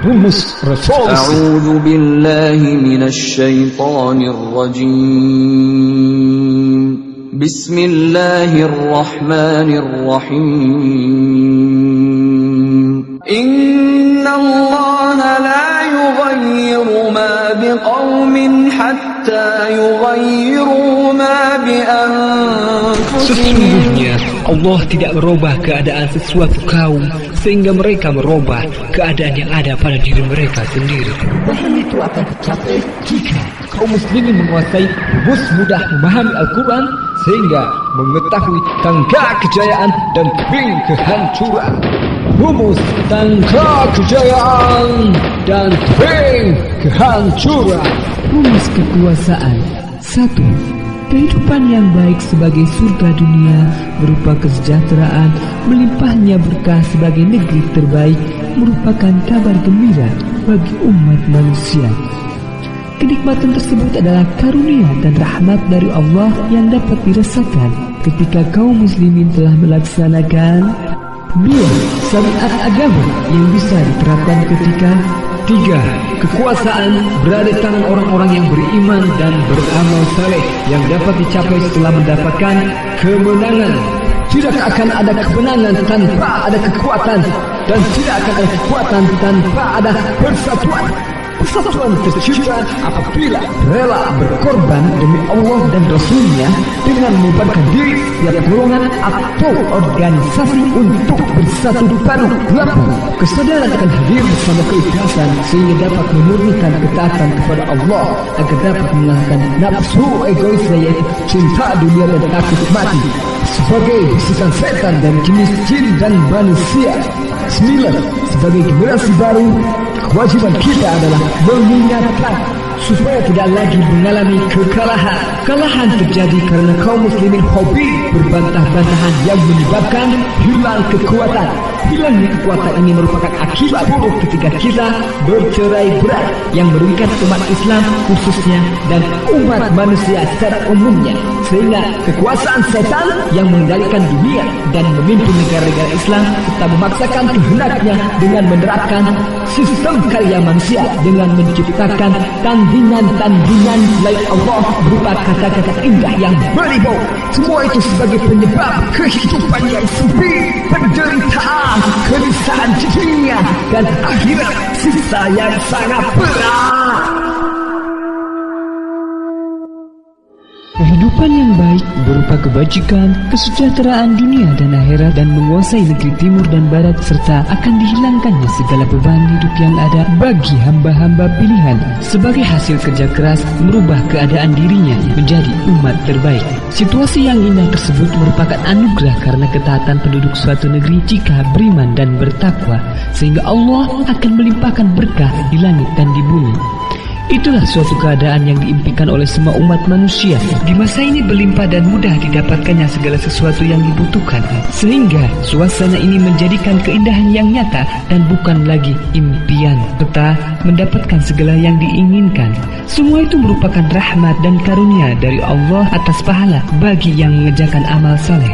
rumus revolusi. A'udzu billahi minasy syaithanir rajim. Bismillahirrahmanirrahim. Innallaha la yughayyiru ma biqaumin hatta yughayyiru ma bi anfusihim. Sesungguhnya Allah tidak merubah keadaan sesuatu kaum sehingga mereka merubah keadaan yang ada pada diri mereka sendiri. Bahkan itu akan tercapai jika kaum muslimin menguasai rumus mudah memahami Al-Quran sehingga mengetahui tangga kejayaan dan tebing kehancuran. Rumus tangga kejayaan dan tebing kehancuran. Rumus kekuasaan. 1. Kehidupan yang baik sebagai surga dunia berupa kesejahteraan, melimpahnya berkah sebagai negeri terbaik merupakan kabar gembira bagi umat manusia. Kenikmatan tersebut adalah karunia dan rahmat dari Allah yang dapat dirasakan ketika kaum muslimin telah melaksanakan 2. Syariat agama yang bisa diterapkan ketika 3. Kekuasaan berada di tangan orang-orang yang beriman dan beramal saleh yang dapat dicapai setelah mendapatkan kemenangan. Tidak akan ada kemenangan tanpa ada kekuatan, dan tidak akan ada kekuatan tanpa ada persatuan. Persatuan tercipta apabila rela berkorban demi Allah dan Rasulnya dengan mengorbankan diri setiap golongan atau organisasi untuk bersatu padu lampu. Kesadaran akan hadir bersama keikhlasan sehingga dapat memurnikan ketaatan kepada Allah agar dapat mengalahkan nafsu egois yaitu cinta dunia dan takut mati sebagai bisikan setan dan jenis jin dan manusia. 9. Sebagai generasi baru, kewajiban kita adalah mengingatkan supaya tidak lagi mengalami kekalahan. Kekalahan terjadi karena kaum muslimin hobi berbantah-bantahan yang menyebabkan hilang kekuatan. Hilangnya kekuatan ini merupakan akibat buruk ketika kita bercerai-berai yang merugikan umat Islam khususnya dan umat manusia secara umumnya, sehingga kekuasaan setan yang mengendalikan dunia dan memimpin negara-negara Islam tetap memaksakan kehendaknya dengan menerapkan sistem karya manusia dengan menciptakan tandingan-tandingan selain Allah berupa kata-kata indah yang berlimpah. Semua itu sebagai penyebab kehidupan yang sempit, penderitaan, kegelisahan dunia dan akhirat sisa yang sangat berat. Kehidupan yang baik berupa kebajikan, kesejahteraan dunia dan akhirat dan menguasai negeri timur dan barat serta akan dihilangkannya segala beban hidup yang ada bagi hamba-hamba pilihan sebagai hasil kerja keras merubah keadaan dirinya menjadi umat terbaik. Situasi yang indah tersebut merupakan anugerah karena ketaatan penduduk suatu negeri jika beriman dan bertakwa sehingga Allah akan melimpahkan berkah di langit dan di bumi. Itulah suatu keadaan yang diimpikan oleh semua umat manusia. Di masa ini berlimpah dan mudah didapatkannya segala sesuatu yang dibutuhkan, sehingga suasana ini menjadikan keindahan yang nyata dan bukan lagi impian, serta mendapatkan segala yang diinginkan. Semua itu merupakan rahmat dan karunia dari Allah atas pahala bagi yang mengerjakan amal saleh.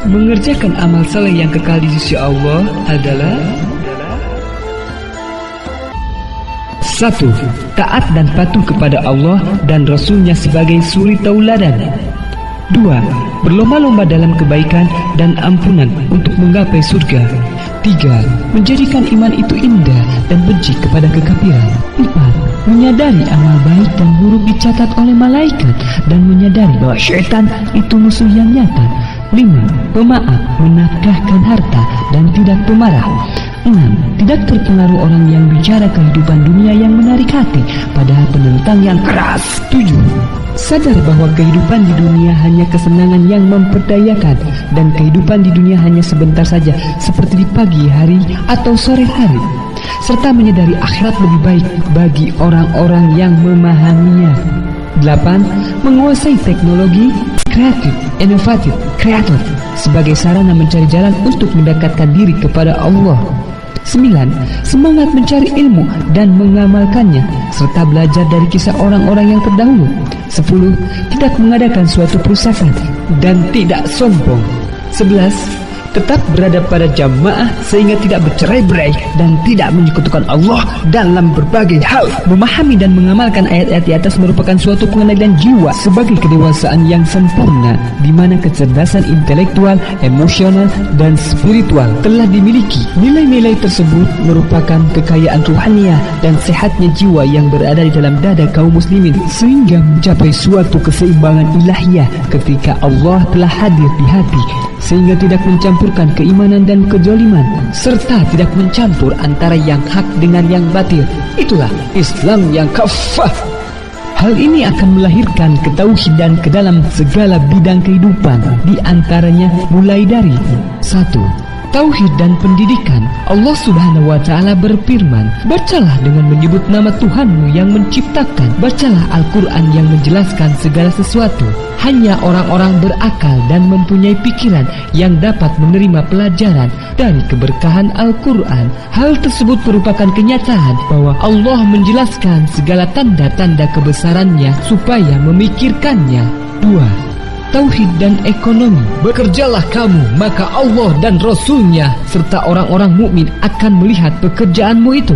Mengerjakan amal saleh yang kekal di sisi Allah adalah 1. Taat dan patuh kepada Allah dan Rasulnya sebagai suri tauladan. 2. Berlomba-lomba dalam kebaikan dan ampunan untuk menggapai surga. 3. Menjadikan iman itu indah dan benci kepada kekafiran. 4. Menyadari amal baik dan buruk dicatat oleh malaikat dan menyadari bahwa syaitan itu musuh yang nyata. 5. Pemaaf, menafkahkan harta dan tidak pemarah. 6. Tidak terpengaruh orang yang bicara kehidupan dunia yang menarik hati, padahal penentang yang keras. 7. Sadar bahwa kehidupan di dunia hanya kesenangan yang memperdayakan, dan kehidupan di dunia hanya sebentar saja, seperti di pagi hari atau sore hari. Serta menyadari akhirat lebih baik bagi orang-orang yang memahaminya. 8. Menguasai teknologi, kreatif, inovatif, kreator sebagai sarana mencari jalan untuk mendekatkan diri kepada Allah. 9. Semangat mencari ilmu dan mengamalkannya serta belajar dari kisah orang-orang yang terdahulu. 10. Tidak mengadakan suatu perusakan dan tidak sombong. 11. tetap berada pada jamaah sehingga tidak bercerai-berai dan tidak menyekutukan Allah dalam berbagai hal. Memahami dan mengamalkan ayat-ayat di atas merupakan suatu pengendalian jiwa sebagai kedewasaan yang sempurna, di mana kecerdasan intelektual, emosional, dan spiritual telah dimiliki. Nilai-nilai tersebut merupakan kekayaan ruhaniah dan sehatnya jiwa yang berada di dalam dada kaum muslimin, sehingga mencapai suatu keseimbangan ilahiyah ketika Allah telah hadir di hati, sehingga tidak mencampurkan keimanan dan kezaliman, serta tidak mencampur antara yang hak dengan yang batil. Itulah Islam yang kafah. Hal ini akan melahirkan ketauhidan ke dalam segala bidang kehidupan, di antaranya mulai dari 1. Tauhid dan pendidikan. Allah Subhanahu wa Ta'ala berfirman, bacalah dengan menyebut nama Tuhanmu yang menciptakan. Bacalah Al-Quran yang menjelaskan segala sesuatu. Hanya orang-orang berakal dan mempunyai pikiran yang dapat menerima pelajaran dari keberkahan Al-Quran. Hal tersebut merupakan kenyataan bahwa Allah menjelaskan segala tanda-tanda kebesarannya supaya memikirkannya. 2. Tauhid dan ekonomi. Bekerjalah kamu, maka Allah dan Rasul-Nya serta orang-orang mukmin akan melihat pekerjaanmu itu.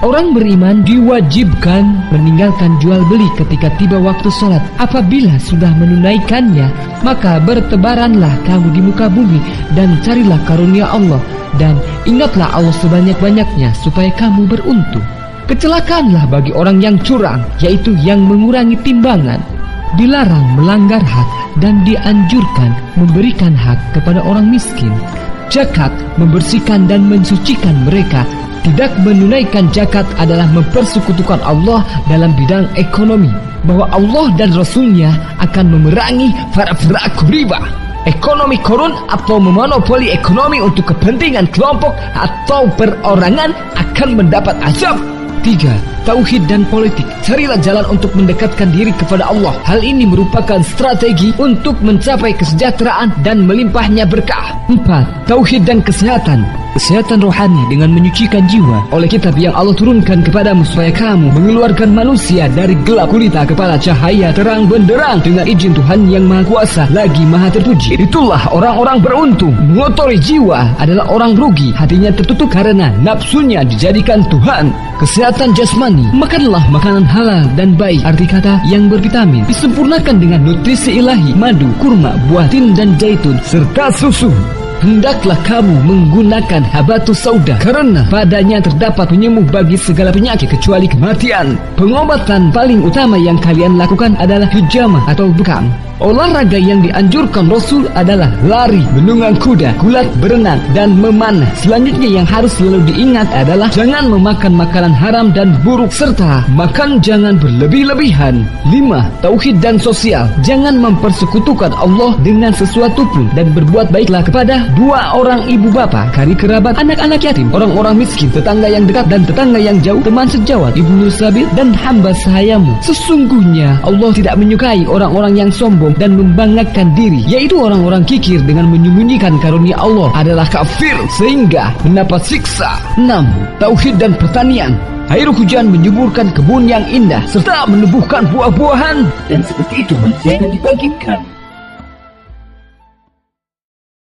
Orang beriman diwajibkan meninggalkan jual beli ketika tiba waktu sholat. Apabila sudah menunaikannya, maka bertebaranlah kamu di muka bumi dan carilah karunia Allah, dan ingatlah Allah sebanyak-banyaknya supaya kamu beruntung. Kecelakaanlah bagi orang yang curang, yaitu yang mengurangi timbangan. Dilarang melanggar hak dan dianjurkan memberikan hak kepada orang miskin. Zakat membersihkan dan mensucikan mereka. Tidak menunaikan zakat adalah mempersekutukan Allah dalam bidang ekonomi, bahwa Allah dan Rasul-Nya akan memerangi para pelaku riba, ekonomi korun atau memonopoli ekonomi untuk kepentingan kelompok atau perorangan akan mendapat azab. 3. Tauhid dan politik. Carilah jalan untuk mendekatkan diri kepada Allah. Hal ini merupakan strategi untuk mencapai kesejahteraan dan melimpahnya berkah. 4. Tauhid dan kesehatan. Kesehatan rohani dengan menyucikan jiwa oleh kitab yang Allah turunkan kepadamu supaya kamu mengeluarkan manusia dari gelap gulita kepada cahaya terang benderang dengan izin Tuhan yang Maha Kuasa lagi Maha Terpuji. Itulah orang-orang beruntung. Mengotori jiwa adalah orang rugi. Hatinya tertutup karena nafsunya dijadikan Tuhan. Kesehatan jasmani. Makanlah makanan halal dan baik. Arti kata yang bervitamin. Disempurnakan dengan nutrisi ilahi, madu, kurma, buah tin dan zaitun, serta susu. Hendaklah kamu menggunakan habatus sauda, karena padanya terdapat penyembuh bagi segala penyakit kecuali kematian. Pengobatan paling utama yang kalian lakukan adalah hijamah atau bekam. Olahraga yang dianjurkan Rasul adalah lari, menunggang kuda, gulat, berenang, dan memanah. Selanjutnya yang harus selalu diingat adalah jangan memakan makanan haram dan buruk, serta makan jangan berlebih-lebihan. 5. Tauhid dan sosial. Jangan mempersekutukan Allah dengan sesuatu pun, dan berbuat baiklah kepada 2 orang ibu bapa, kari kerabat, anak-anak yatim, orang-orang miskin, tetangga yang dekat dan tetangga yang jauh, teman sejawat, ibnu sabil, dan hamba sahayamu. Sesungguhnya Allah tidak menyukai orang-orang yang sombong dan membanggakan diri, yaitu orang-orang kikir dengan menyembunyikan karunia Allah adalah kafir sehingga mendapat siksa. 6. Tauhid dan pertanian. Air hujan menyuburkan kebun yang indah serta menumbuhkan buah-buahan, dan seperti itu manusia yang dibagikan.